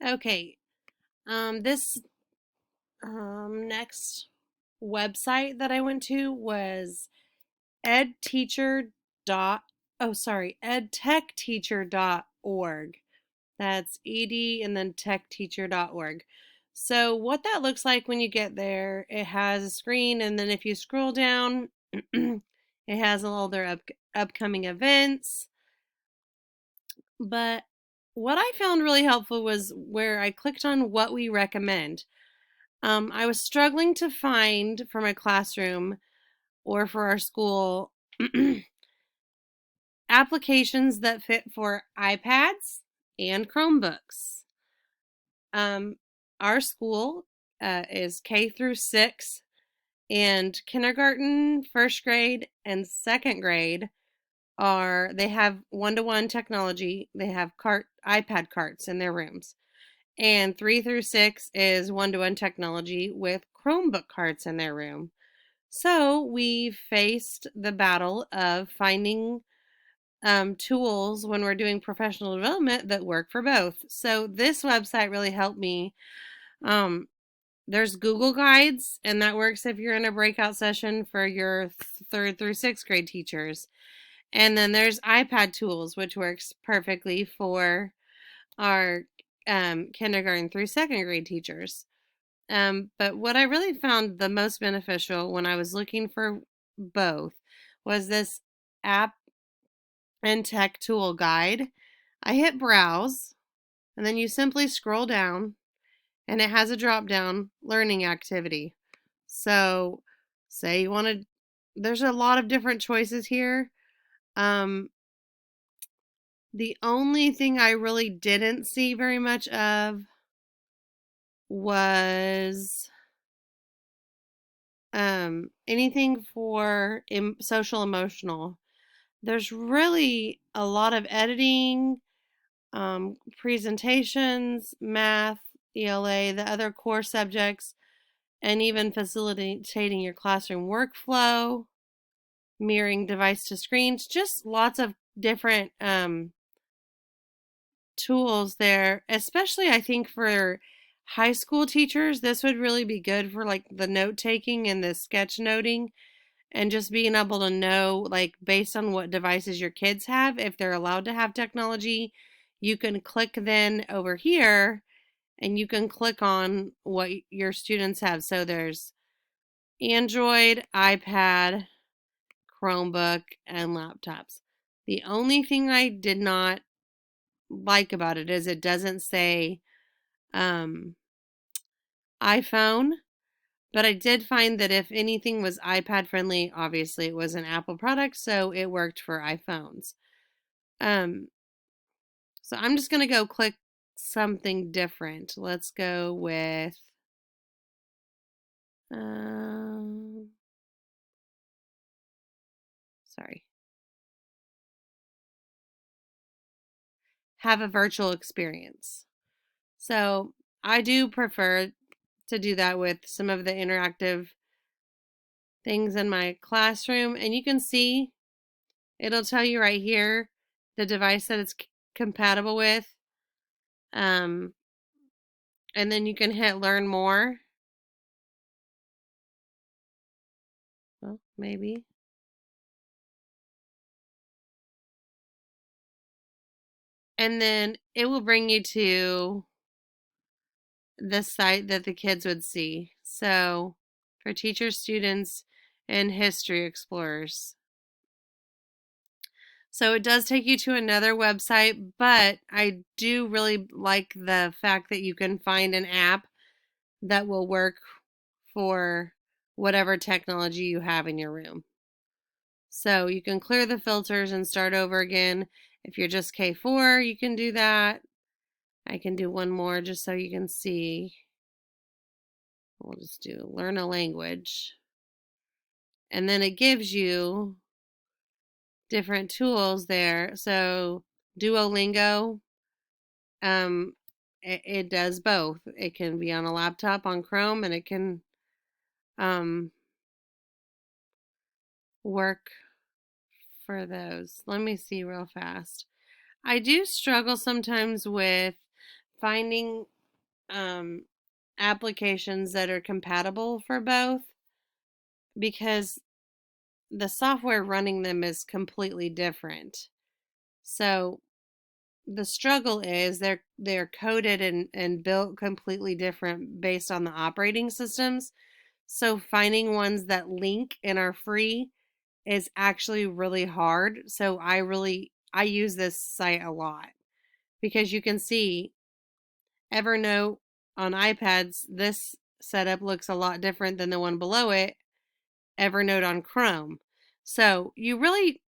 Okay. This next website that I went to was edteacher dot edtechteacher.org. That's ed and then techteacher.org. So what that looks like when you get there, it has a screen, and then if you scroll down, it has all their upcoming events. But what I found really helpful was where I clicked on what we recommend. I was struggling to find for my classroom or for our school applications that fit for iPads and Chromebooks. Um, our school is K through 6, and kindergarten, first grade, and second grade they have one-to-one technology. They have iPad carts in their rooms. And 3 through 6 is one-to-one technology with Chromebook carts in their room. So we faced the battle of finding tools when we're doing professional development that work for both. So this website really helped me. Um, there's Google Guides, and that works if you're in a breakout session for your 3rd through 6th grade teachers. And then there's iPad tools, which works perfectly for our kindergarten through 2nd grade teachers. But what I really found the most beneficial when I was looking for both was this app and tech tool guide. I hit browse, and then you simply scroll down, and it has a drop down learning activity. So, say you want to, there's a lot of different choices here. Um, the only thing I really didn't see very much of was anything for social emotional. There's really a lot of editing, presentations, math, ELA, the other core subjects, and even facilitating your classroom workflow, mirroring device to screens, just lots of different tools there, especially I think for high school teachers. This would really be good for like the note taking and the sketch noting, and just being able to know, like, based on what devices your kids have, if they're allowed to have technology. You can click then over here, and you can click on what your students have. So there's Android, iPad, Chromebook, and laptops. The only thing I did not like about it is it doesn't say um, iPhone. But I did find that if anything was iPad friendly, obviously it was an Apple product, so it worked for iPhones. Um, so I'm just going to go click something different. Let's go with, um, sorry, have a virtual experience. So I do prefer to do that with some of the interactive things in my classroom. And you can see it'll tell you right here the device that it's compatible with. Um, and then you can hit learn more. Well, maybe. And then it will bring you to the site that the kids would see. So for teachers, students, and history explorers. So it does take you to another website, but I do really like the fact that you can find an app that will work for whatever technology you have in your room. So you can clear the filters and start over again. If you're just K4, you can do that. I can do one more just so you can see. We'll just do learn a language. And then it gives you different tools there. So Duolingo, it does both. It can be on a laptop on Chrome, and it can um, work for those. Let me see real fast. I do struggle sometimes with finding um, applications that are compatible for both, because the software running them is completely different. So the struggle is they're coded and built completely different based on the operating systems. So finding ones that link and are free is actually really hard. So I use this site a lot because you can see Evernote on iPads, this setup looks a lot different than the one below it, Evernote on Chrome. So you really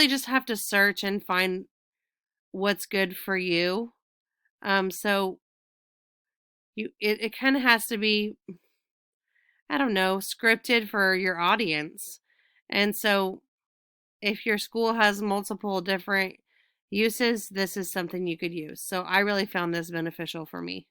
just have to search and find what's good for you. So it kind of has to be, I don't know, scripted for your audience. And so if your school has multiple different uses, this is something you could use. So I really found this beneficial for me.